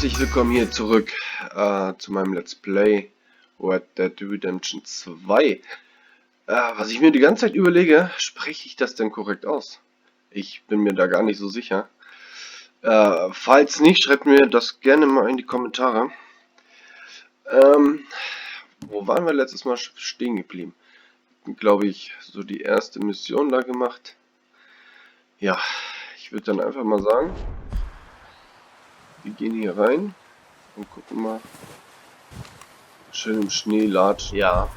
herzlich willkommen hier zurück zu meinem Let's Play Red Dead Redemption 2. Was ich mir die ganze Zeit überlege, spreche ich das denn korrekt aus? Ich bin mir da gar nicht so sicher. Falls nicht, schreibt mir das gerne mal in die Kommentare. Wo waren wir letztes Mal stehen geblieben? Glaube ich, so die erste Mission da gemacht. Ja, ich würde dann einfach mal sagen, wir gehen hier rein und gucken mal. Schön im Schnee latschen. Ja.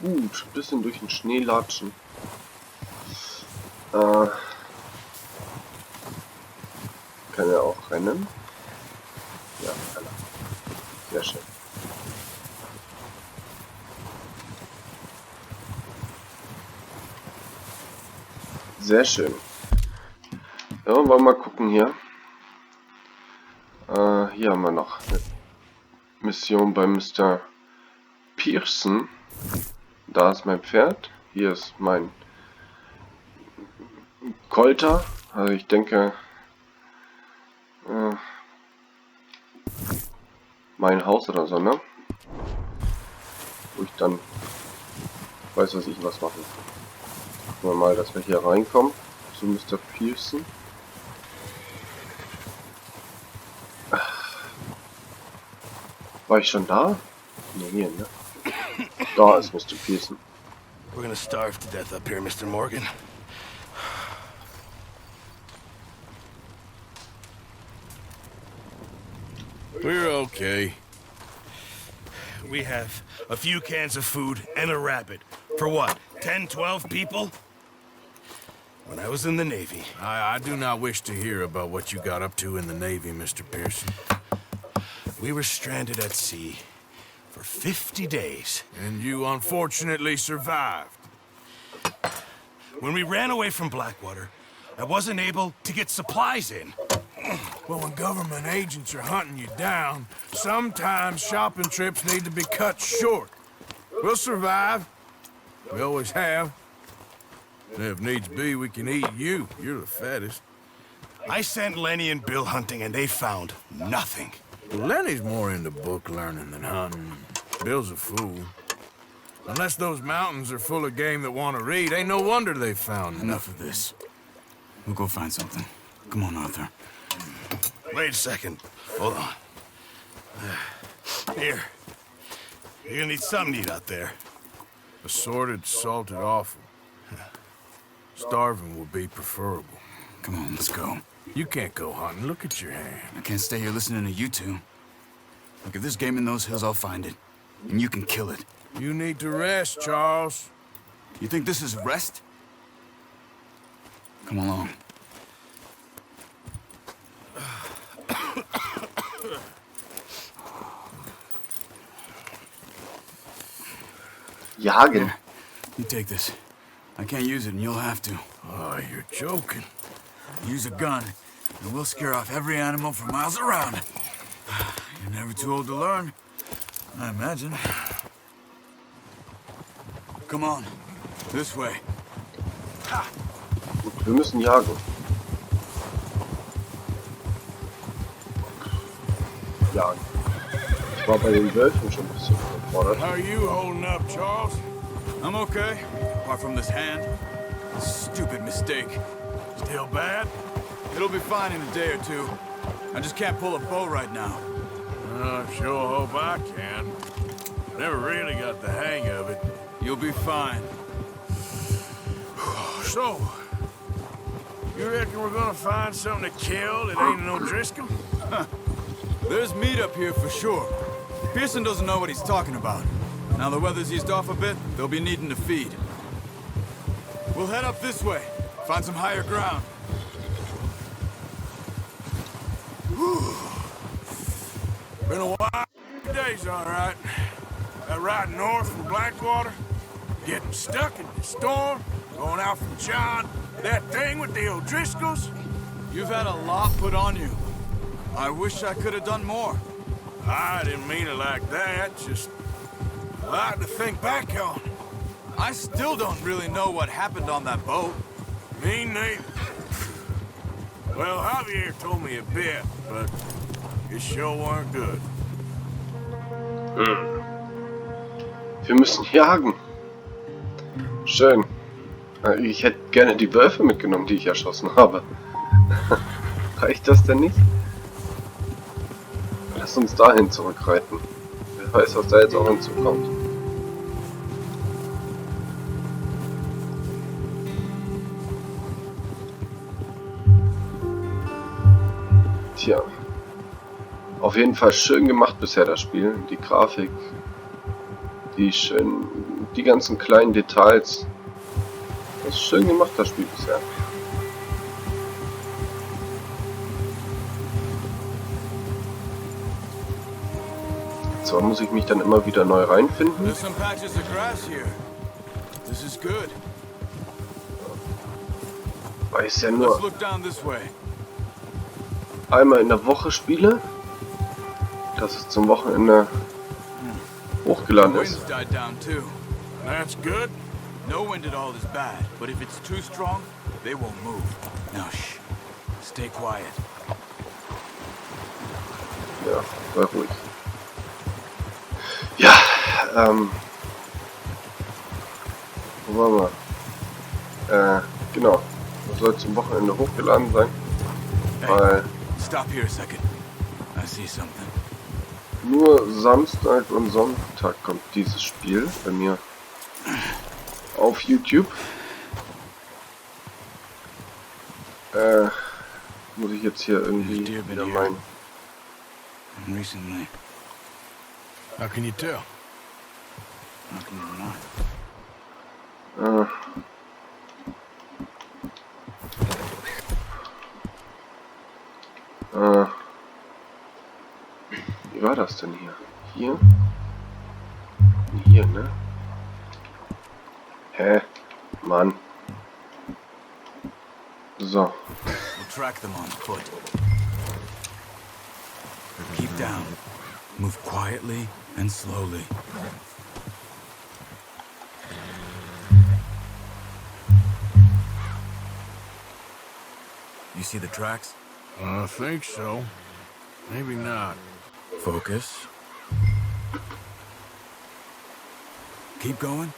Gut, ein bisschen durch den Schnee latschen. Kann er auch rennen? Ja, kann er. Sehr schön. Sehr schön. Ja, wollen wir mal gucken hier. Hier haben wir noch eine Mission bei Mr. Pearson. Da ist mein Pferd. Hier ist mein Kolter. Also ich denke, mein Haus oder so, ne? Wo ich dann weiß, was ich was machen. Gucken wir mal, dass wir hier reinkommen zu Mr. Pearson. War ich schon da? Ne, hier, ne? Da ist Mr. Pearson. We're gonna starve to death up here, Mr. Morgan. We're okay. We have a few cans of food and a rabbit. For what, 10, 12 people? When I was in the Navy. I do not wish to hear about what you got up to in the Navy, Mr. Pearson. We were stranded at sea for 50 days. And you unfortunately survived. When we ran away from Blackwater, I wasn't able to get supplies in. Well, when government agents are hunting you down, sometimes shopping trips need to be cut short. We'll survive. We always have. And if needs be, we can eat you. You're the fattest. I sent Lenny and Bill hunting, and they found nothing. Lenny's more into book learning than hunting. Bill's a fool. Unless those mountains are full of game that want to read, ain't no wonder they found Enough of this. We'll go find something. Come on, Arthur. Wait a second. Hold on. Here. You're gonna need something to eat out there. Assorted, salted offal. Starving will be preferable. Come on, let's go. You can't go hunting. Look at your hand. I can't stay here listening to you two. Look, if there's game in those hills, I'll find it. And you can kill it. You need to rest, Charles. You think this is rest? Come along. Jagen. Here, you take this. I can't use it, and you'll have to. Oh, you're joking. Use a gun, and we'll scare off every animal for miles around. You're never too old to learn, I imagine. Come on, this way. Gut, wir müssen jagen. Jagen. Ich war bei den Wölfen schon ein bisschen überfordert. How are you holding up, Charles? I'm okay, apart from this hand. Stupid mistake. Still bad? It'll be fine in a day or two. I just can't pull a bow right now. I sure hope I can. Never really got the hang of it. You'll be fine. So, you reckon we're gonna find something to kill that ain't no Driscoll? There's meat up here for sure. Pearson doesn't know what he's talking about. Now the weather's eased off a bit, they'll be needing to feed. We'll head up this way, find some higher ground. Been a while. Days, all right. That ride north from Blackwater, getting stuck in the storm, going out from John, that thing with the O'Driscolls. You've had a lot put on you. I wish I could have done more. I didn't mean it like that, just a lot to think back on. I still don't really know what happened on that boat. Me neither. Well, Javier told me a bit, but it sure weren't good. Wir müssen jagen. Schön. Ich hätte gerne die Wölfe mitgenommen, die ich erschossen habe. Reicht das denn nicht? Lass uns dahin zurückreiten. Wer weiß, was da jetzt auch hinzukommt. Tja. Auf jeden Fall schön gemacht bisher das Spiel. Die Grafik, die ganzen kleinen Details. Das ist schön gemacht das Spiel bisher. Zwar muss ich mich dann immer wieder neu reinfinden. There's some patches of grass here. This is good. Weil ich es ja Let's nur look down this way. einmal in der Woche spiele. Dass es zum Wochenende hochgeladen The ist. wind's died down too. That's good. No wind at all is bad, but if it's too strong, they won't move. Now shh. Stay quiet. Ja, sei ruhig. Ja, wo waren wir? Genau. Das soll zum Wochenende hochgeladen sein. Hey, Weil stop here a second. I see something. nur Samstag und Sonntag kommt dieses Spiel bei mir auf YouTube. Muss ich jetzt hier irgendwie wieder meinen. Recently, How can you tell? how can you not? Wie war das denn hier? Hier? Hier, ne? Hä? Mann. So. We'll track them on foot. Keep down. Move quietly and slowly. You see the tracks? I think so. Maybe not. Focus. Keep going.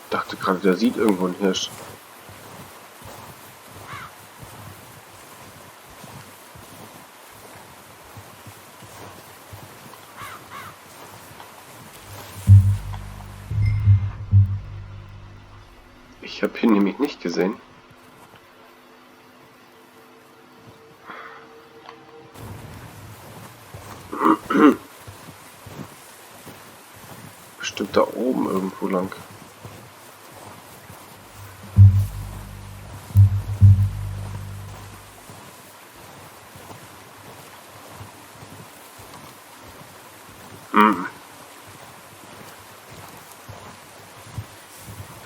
Dachte gerade, der sieht irgendwo einen Hirsch. Ich habe ihn nämlich nicht gesehen. Bestimmt da oben irgendwo lang.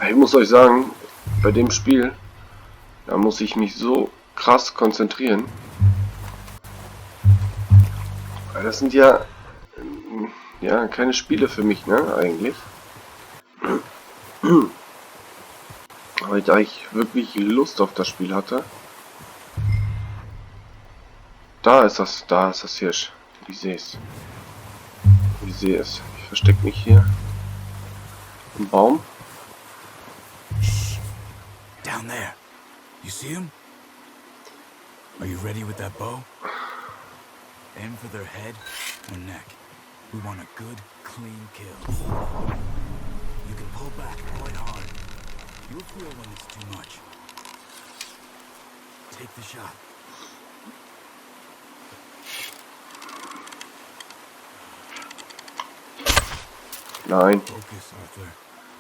Ich muss euch sagen, bei dem Spiel, da muss ich mich so krass konzentrieren. Weil das sind ja keine Spiele für mich, ne, eigentlich. Aber da ich wirklich Lust auf das Spiel hatte. Da ist das Hirsch. Ich sehe es. Ich sehe es. Ich verstecke mich hier im Baum. Down there. You see him? Are you ready with that bow? Aim for their head or neck. We want a good, clean kill. You can pull back quite hard. You'll feel when it's too much. Take the shot. Nein. Focus, Arthur.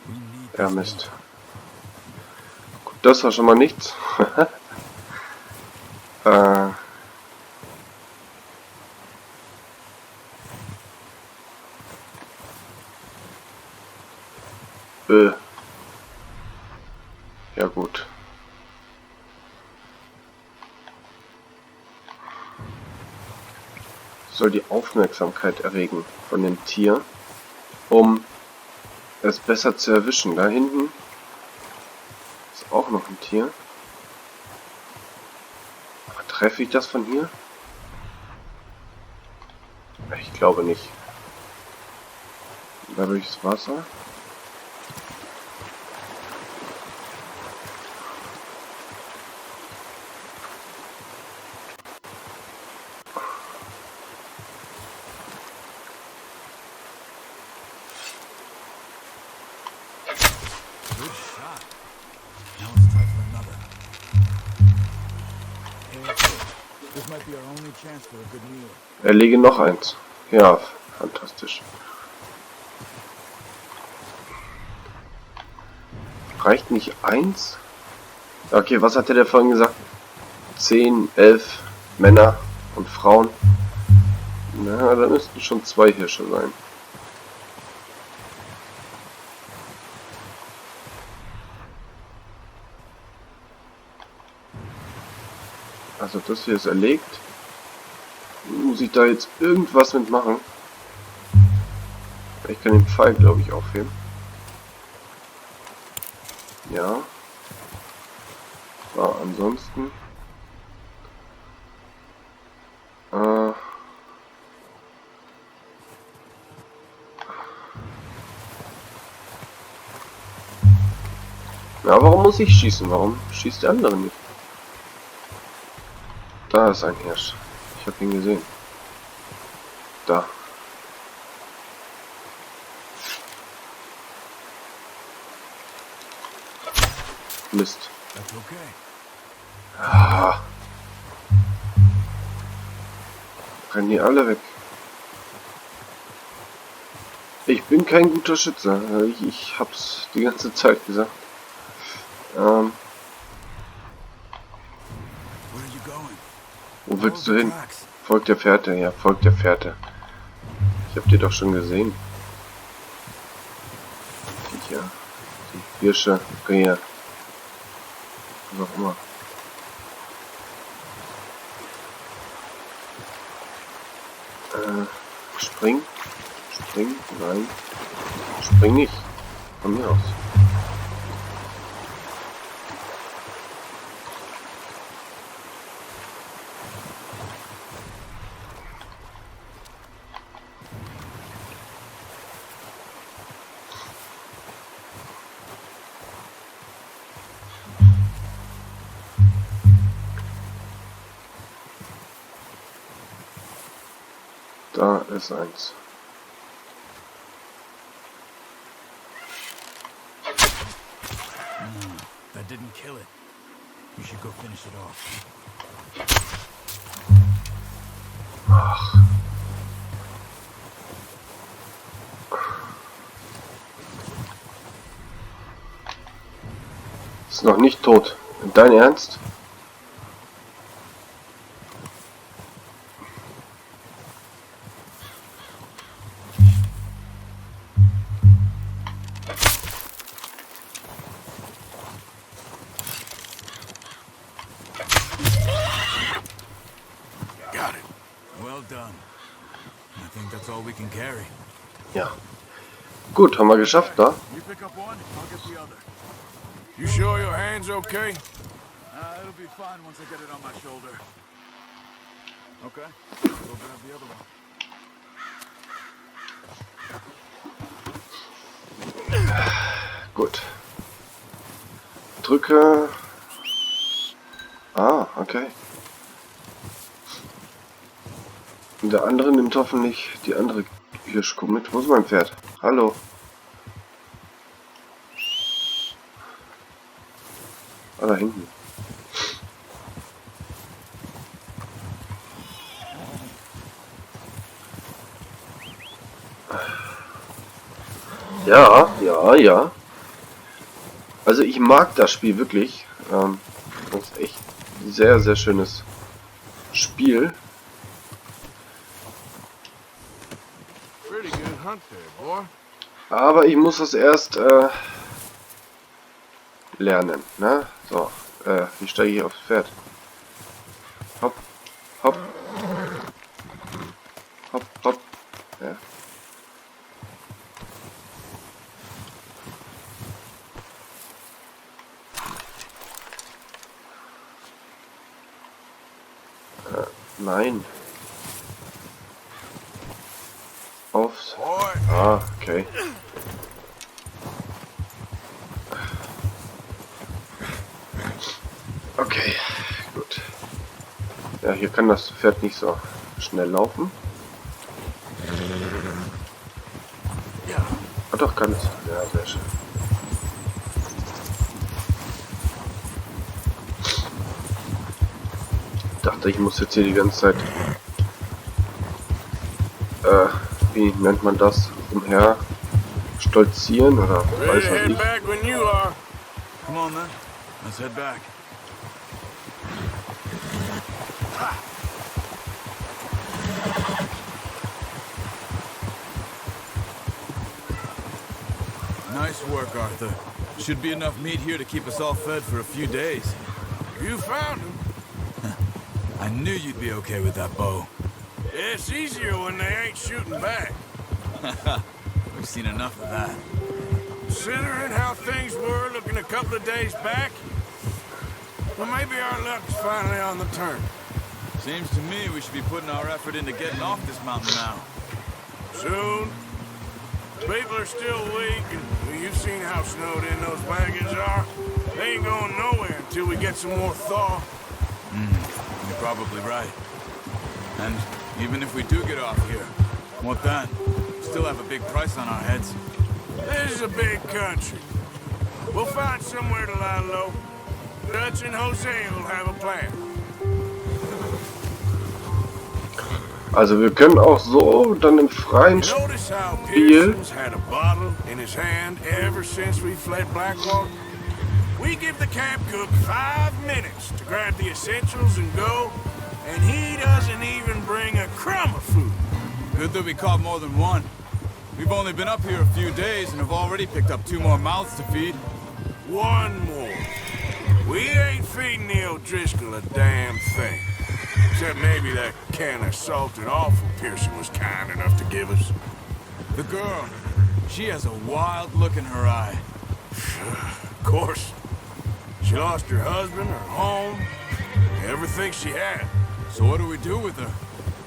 We need Ja, this Mist. moment. Gut, das war schon mal nichts. Ja gut. So. soll die Aufmerksamkeit erregen von dem Tier, um es besser zu erwischen. Da hinten ist auch noch ein Tier. Aber treffe ich das von hier? Ich glaube nicht. Da durchs Wasser. Erlege noch eins. Ja, fantastisch. Reicht nicht eins? Okay, was hat der vorhin gesagt? 10, 11 Männer und Frauen. Na, da müssten schon 2 Hirsche sein. Also das hier ist erlegt. Muss ich da jetzt irgendwas mitmachen? Ich kann den Pfeil, glaube ich, aufheben. Ja. So, ansonsten. Ja, warum muss ich schießen? Warum schießt der andere nicht? Da ist ein Hirsch. Ich habe ihn gesehen. Da. Mist. Ah. Rennen die alle weg. Ich bin kein guter Schütze. Ich hab's die ganze Zeit gesagt. Wo willst du hin? Folgt der Fährte, ja, folgt der Fährte. Ich hab die doch schon gesehen. Ja, die Hirsche, Rehe. Was auch immer. Spring. Spring, nein. Spring nicht. Von mir aus. Da ist eins. That didn't kill it. You should go finish it off. Ach. Ist noch nicht tot. Dein Ernst? Ja. Gut, haben wir geschafft, ne? You sure your hand's okay? It'll be fine once I get it on my shoulder. Okay, we'll grab the other one. Gut. Drücke. Ah, okay. Und der andere nimmt hoffentlich die andere Hirschkuh mit. Wo ist mein Pferd? Hallo. Ah, da hinten. Ja, ja, ja. Also ich mag das Spiel wirklich. Das ist echt ein sehr, sehr schönes Spiel. Aber ich muss das erst lernen, ne? So, wie steige ich aufs Pferd? Hopp, hopp. Hopp. Ja. Nein. Aufs. Ah, okay. Okay, gut. Ja, hier kann das Pferd nicht so schnell laufen. Ah, doch, kann es. Ja, sehr schön. Ich dachte, ich muss jetzt hier die ganze Zeit, wie nennt man das, umher stolzieren oder weiß was ich. Come on then, let's head back. Nice work, Arthur. Should be enough meat here to keep us all fed for a few days. You found him. I knew you'd be okay with that bow. It's easier when they ain't shooting back. We've seen enough of that. Considering how things were looking a couple of days back, well, maybe our luck's finally on the turn. Seems to me we should be putting our effort into getting off this mountain now. Soon. People are still weak, and you've seen how snowed in those wagons are. They ain't going nowhere until we get some more thaw. You're probably right. And even if we do get off here, what then? Still have a big price on our heads. This is a big country. We'll find somewhere to lie low. Dutch and Jose will have a plan. Also wir können auch so dann im freien Notice how Spiel. Pearson's had a bottle in his hand ever since we fled Blackwater? We give the camp cook 5 minutes to grab the essentials and go, and he doesn't even bring a crumb of food. Good that we caught more than one. We've only been up here a few days and have already picked up 2 more mouths to feed. One more. We ain't feeding the O'Driscoll a damn thing. Except maybe that can of salted offal Pearson was kind enough to give us. The girl, she has a wild look in her eye. Of course. She lost her husband, her home, everything she had. So what do we do with her?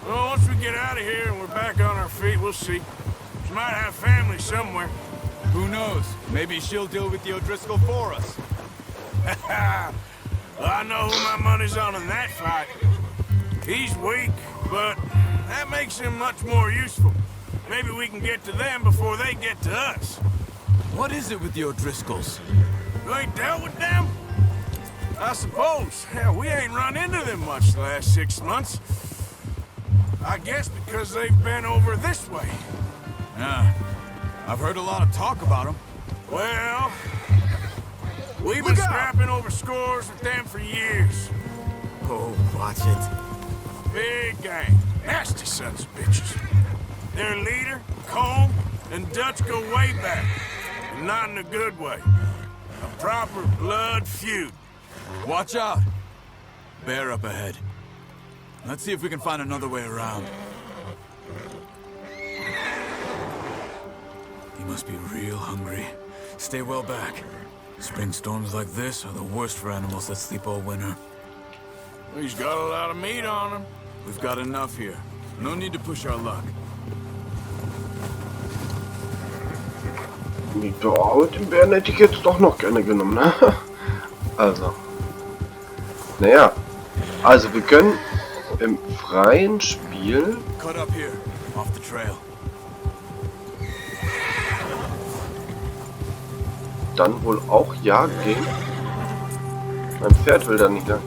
Well, once we get out of here and we're back on our feet, we'll see. She might have family somewhere. Who knows? Maybe she'll deal with the O'Driscoll for us. I know who my money's on in that fight. He's weak, but that makes him much more useful. Maybe we can get to them before they get to us. What is it with the O'Driscolls? You ain't dealt with them? I suppose. Hell, we ain't run into them much the last 6 months. I guess because they've been over this way. Yeah, I've heard a lot of talk about them. Well, we've been scrapping over scores with them for years. Oh, watch it. Big gang. Nasty sons of bitches. Their leader, Combe, and Dutch go way back. And not in a good way. A proper blood feud. Watch out! Bear up ahead. Let's see if we can find another way around. He must be real hungry. Stay well back. Spring storms like this are the worst for animals that sleep all winter. He's got a lot of meat on him. We've got enough here. No need to push our luck. Ja, mit dem Bären hätte ich jetzt doch noch gerne genommen, ne? Also. Naja. Also wir können im freien Spiel... Cut up here, off the trail. Dann wohl auch jagen gehen. Mein Pferd will da nicht lang.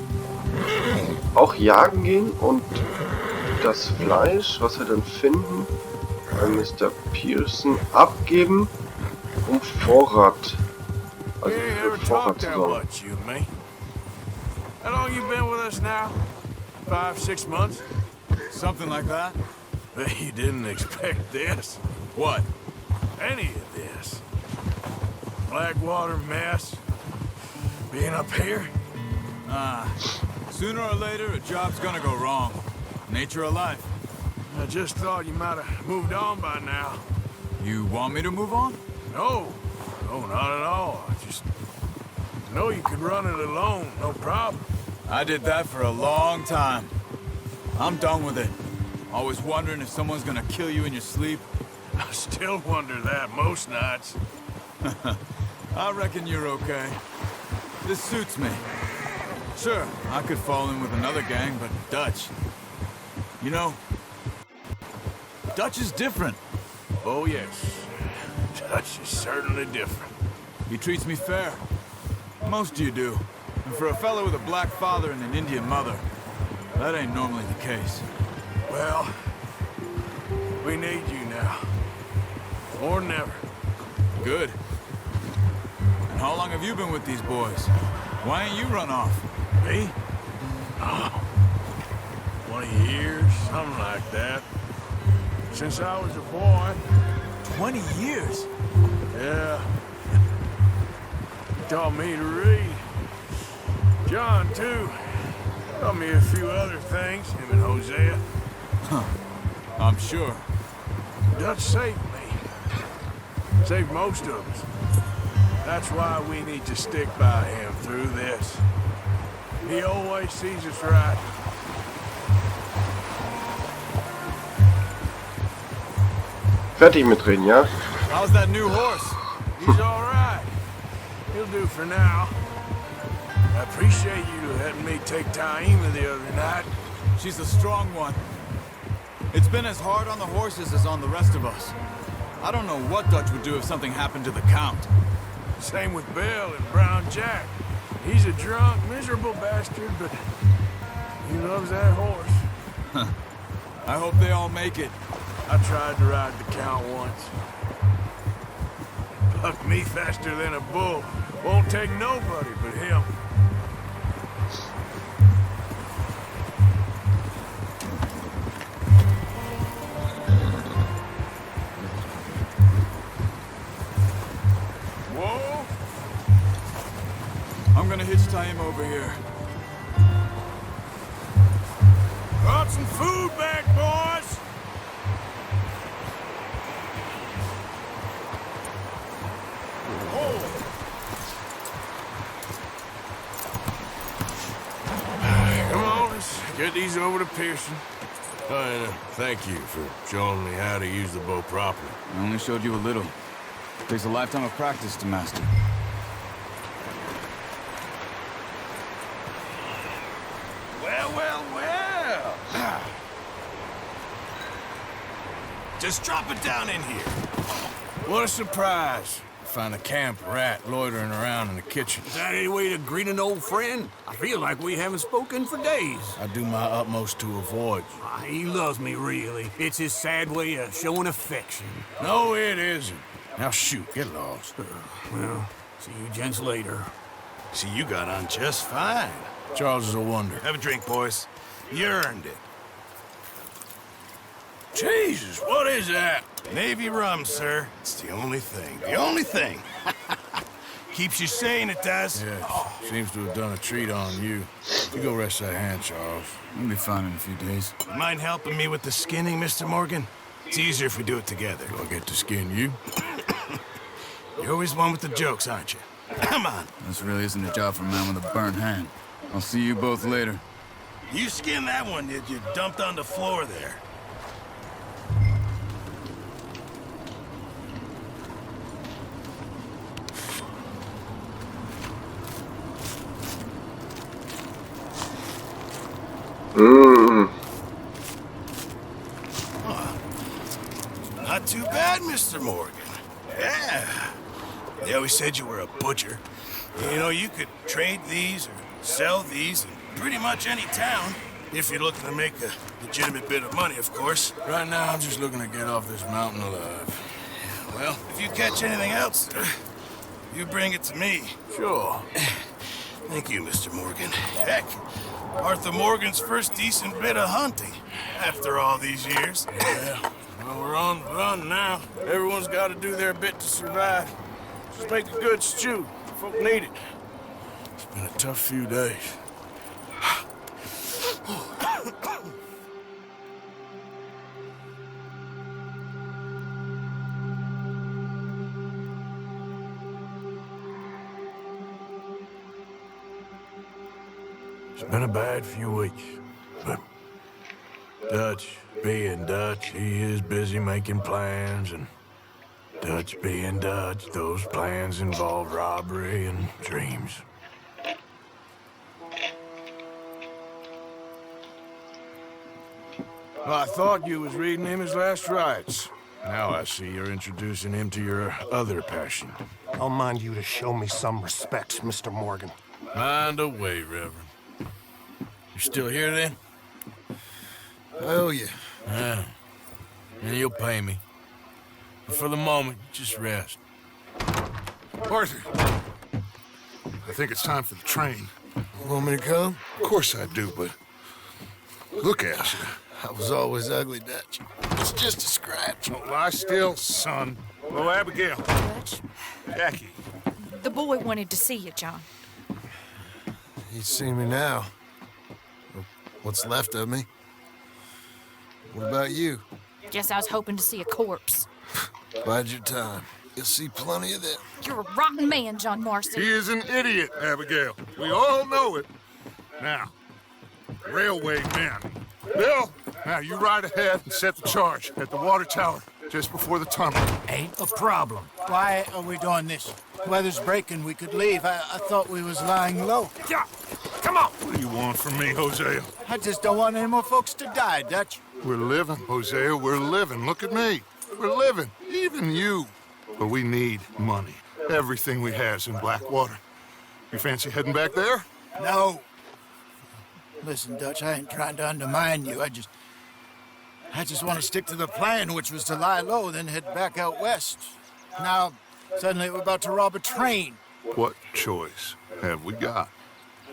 Auch jagen gehen und das Fleisch, was wir dann finden, bei Mr. Pearson abgeben, um Vorrat, also für Vorrat zu sorgen. You and me. How long you been with us now? 5, 6 months? Something like that? Bet you didn't expect this. What? Any of this. Blackwater mess. Being up here. Sooner or later, a job's gonna go wrong. Nature of life. I just thought you might have moved on by now. You want me to move on? No, no, not at all. I just know you could run it alone, no problem. I did that for a long time. I'm done with it. Always wondering if someone's gonna kill you in your sleep. I still wonder that most nights. I reckon you're okay. This suits me. Sure, I could fall in with another gang, but Dutch. You know, Dutch is different. Oh, yes. Dutch is certainly different. He treats me fair. Most of you do. And for a fellow with a black father and an Indian mother, that ain't normally the case. Well, we need you now. Or never. Good. And how long have you been with these boys? Why ain't you run off? Me? Oh, 20 years, something like that. Since I was a boy. 20 years? Yeah. He taught me to read. John, too. Taught me a few other things, him and Hosea. Huh. I'm sure. Dutch saved me. Saved most of us. That's why we need to stick by him through this. He always sees us right. Fertig mitreden, ja? How's that new horse? He's all right. He'll do for now. I appreciate you letting me take Taima the other night. She's a strong one. It's been as hard on the horses as on the rest of us. I don't know what Dutch would do if something happened to the Count. Same with Bill and Brown Jack. He's a drunk, miserable bastard, but he loves that horse. I hope they all make it. I tried to ride the Count once. Bucked me faster than a bull. Won't take nobody but him. Whoa! I'm gonna hitch him over here. Brought some food back, boys! Come on, let's get these over to Pearson. And thank you for showing me how to use the bow properly. I only showed you a little. Takes a lifetime of practice to master. Well, well, well. Just drop it down in here. What a surprise. Find a camp rat loitering around in the kitchen. Is that any way to greet an old friend? I feel like we haven't spoken for days. I do my utmost to avoid you. He loves me, really. It's his sad way of showing affection. No, it isn't. Now shoot, get lost. Well, see you gents later. See, you got on just fine. Charles is a wonder. Have a drink, boys. You earned it. Jesus, what is that? Navy rum, sir. It's the only thing. The only thing. Keeps you sane, it does. Yeah, seems to have done a treat on you. You go rest that hand, Charles. I'll be fine in a few days. You mind helping me with the skinning, Mr. Morgan? It's easier if we do it together. Do I get to skin you? You're always one with the jokes, aren't you? Come on. This really isn't a job for a man with a burnt hand. I'll see you both later. You skinned that one, did you? Dumped on the floor there. Not too bad, Mr. Morgan. Yeah. They always said you were a butcher. You know, you could trade these or sell these in pretty much any town. If you're looking to make a legitimate bit of money, of course. Right now, I'm just looking to get off this mountain alive. Well, if you catch anything else, you bring it to me. Sure. Thank you, Mr. Morgan. Heck, Arthur Morgan's first decent bit of hunting after all these years. Yeah. Well, we're on the run now. Everyone's got to do their bit to survive. Just make a good stew. Folk need it. It's been a tough few days. It's been a bad few weeks, but Dutch being Dutch, he is busy making plans, and Dutch being Dutch, those plans involve robbery and dreams. Well, I thought you was reading him his last rites. Now I see you're introducing him to your other passion. I'll mind you to show me some respect, Mr. Morgan. Mind away, Reverend. You still here, then? I owe you. Yeah. And you'll pay me. But for the moment, just rest. Arthur, I think it's time for the train. Want me to come? Of course I do, but look at you. I was always ugly, Dutch. It's just a scratch. Don't lie still, son. Hello, Abigail. Dutch, Jackie. the boy wanted to see you, John. He's seen me now. Or what's left of me. What about you? Guess I was hoping to see a corpse. Bide your time. You'll see plenty of that. You're a rotten man, John Marston. He is an idiot, Abigail. We all know it. Now, railway men. Bill, now you ride ahead and set the charge at the water tower just before the tunnel. Ain't a problem. Why are we doing this? Weather's breaking, we could leave. I thought we was lying low. Yeah, come on. What do you want from me, Hosea? I just don't want any more folks to die, Dutch. We're living, Hosea, we're living. Look at me. We're living, even you. But we need money. Everything we has in Blackwater. You fancy heading back there? No. Listen, Dutch, I ain't trying to undermine you. I just want to stick to the plan, which was to lie low, then head back out west. Now, suddenly we're about to rob a train. What choice have we got?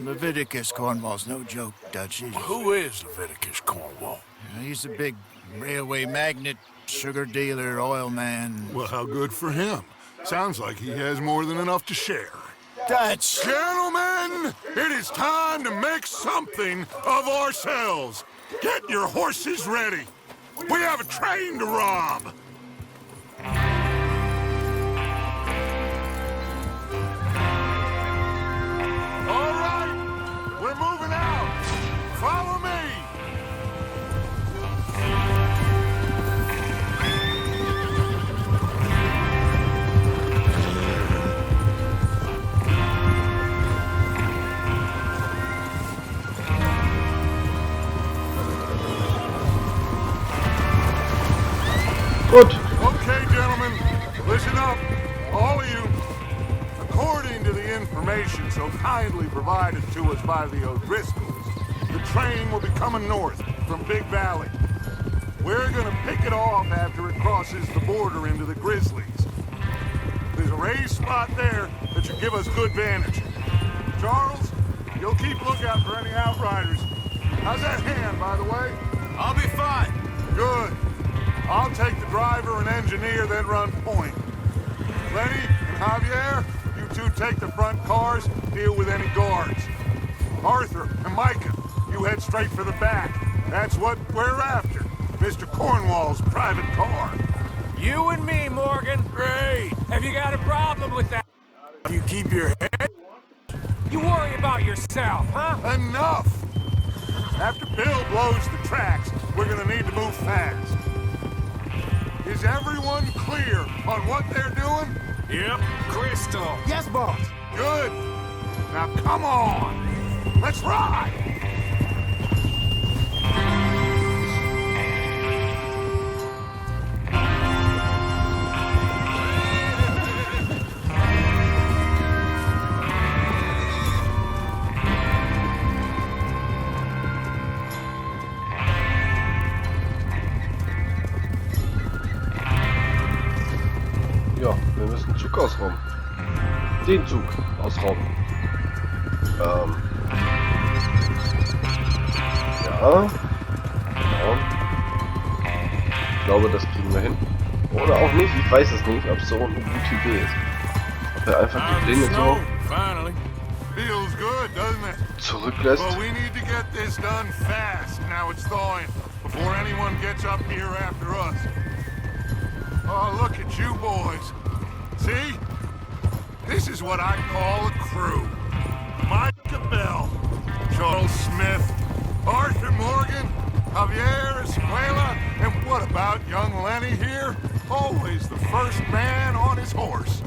Leviticus Cornwall's no joke, Dutch. Who is Leviticus Cornwall? He's a big railway magnate, sugar dealer, oil man. Well, how good for him. Sounds like he has more than enough to share. Dutch! Gentlemen, it is time to make something of ourselves. Get your horses ready. We have a train to rob. All right, we're moving out. Follow me. Gut. Okay, gentlemen, listen up, all of you. According to the information so kindly provided to us by the O'Driscolls, the train will be coming north from Big Valley. We're gonna pick it off after it crosses the border into the Grizzlies. There's a raised spot there that should give us good vantage. Charles, you'll keep lookout for any outriders. How's that hand, by the way? I'll be fine. Good. I'll take the driver and engineer, then run point. Lenny and Javier, you two take the front cars, deal with any guards. Arthur and Micah, you head straight for the back. That's what we're after. Mr. Cornwall's private car. You and me, Morgan. Great! Have you got a problem with that? You keep your head? You worry about yourself, huh? Enough! After Bill blows the tracks, we're gonna need to move fast. Is everyone clear on what they're doing? Yep. Crystal. Yes, boss. Good. Now come on. Let's ride. Ja, wir müssen einen Zug ausrauben. Den Zug ausrauben. Ja. Ich glaube, das kriegen wir hin. Oder auch nicht, ich weiß es nicht, ob es so eine gute Idee ist. Ob er einfach die Pläne so Finally. Feels good, doesn't it? zurücklässt. Well, we need to get this done fast. Now it's thawing before anyone gets up here after us. Oh, look at you boys. See? This is what I call a crew. Micah Bell, Charles Smith, Arthur Morgan, Javier Escuela, and what about young Lenny here? Always the first man on his horse.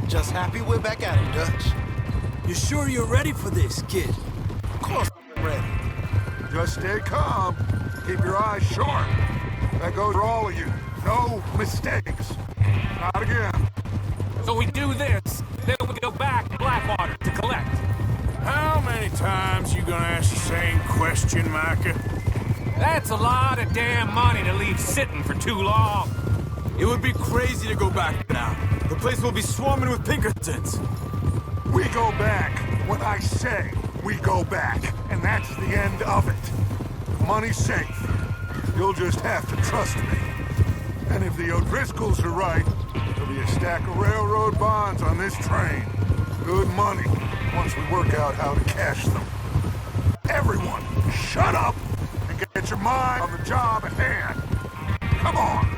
Just happy we're back at it, Dutch. You sure you're ready for this, kid? Of course I'm ready. Just stay calm. Keep your eyes sharp. That goes for all of you. No mistakes. Not again. So we do this, then we go back to Blackwater to collect. How many times you gonna ask the same question, Micah? That's a lot of damn money to leave sitting for too long. It would be crazy to go back now. The place will be swarming with Pinkertons. We go back when I say we go back, and that's the end of it. Money's safe. You'll just have to trust me. And if the O'Driscolls are right, there'll be a stack of railroad bonds on this train. Good money, once we work out how to cash them. Everyone, shut up and get your mind on the job at hand. Come on.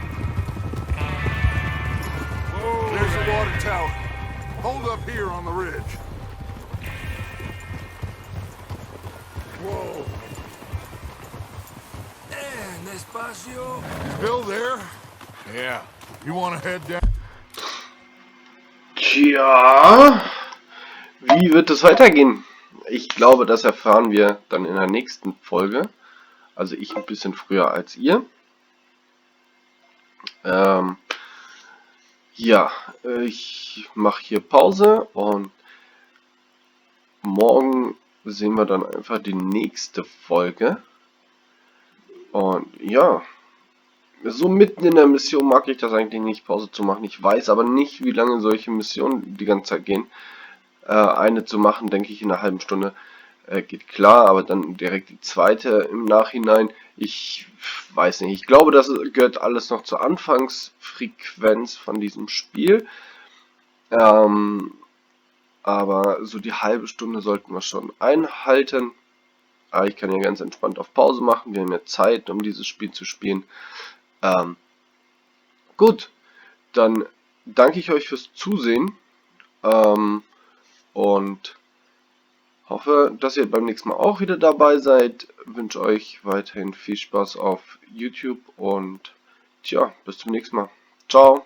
There's the water tower. Hold up here on the ridge. Whoa. And Despacio. Still there? Yeah. You want to head down? Tja, wie wird es weitergehen? Ich glaube, das erfahren wir dann in der nächsten Folge. Also ich ein bisschen früher als ihr. Ja, ich mache hier Pause und morgen sehen wir dann einfach die nächste Folge. Und ja, so mitten in der Mission mag ich das eigentlich nicht, Pause zu machen. Ich weiß aber nicht, wie lange solche Missionen die ganze Zeit gehen. Eine zu machen, denke ich, in einer halben Stunde geht klar, aber dann direkt die zweite im Nachhinein. Ich weiß nicht, ich glaube, das gehört alles noch zur Anfangsfrequenz von diesem Spiel. Aber so die halbe Stunde sollten wir schon einhalten. Aber ich kann ja ganz entspannt auf Pause machen. Wir haben ja Zeit, um dieses Spiel zu spielen. Gut, dann danke ich euch fürs Zusehen. Und hoffe, dass ihr beim nächsten Mal auch wieder dabei seid. Wünsche euch weiterhin viel Spaß auf YouTube und tja, bis zum nächsten Mal. Ciao.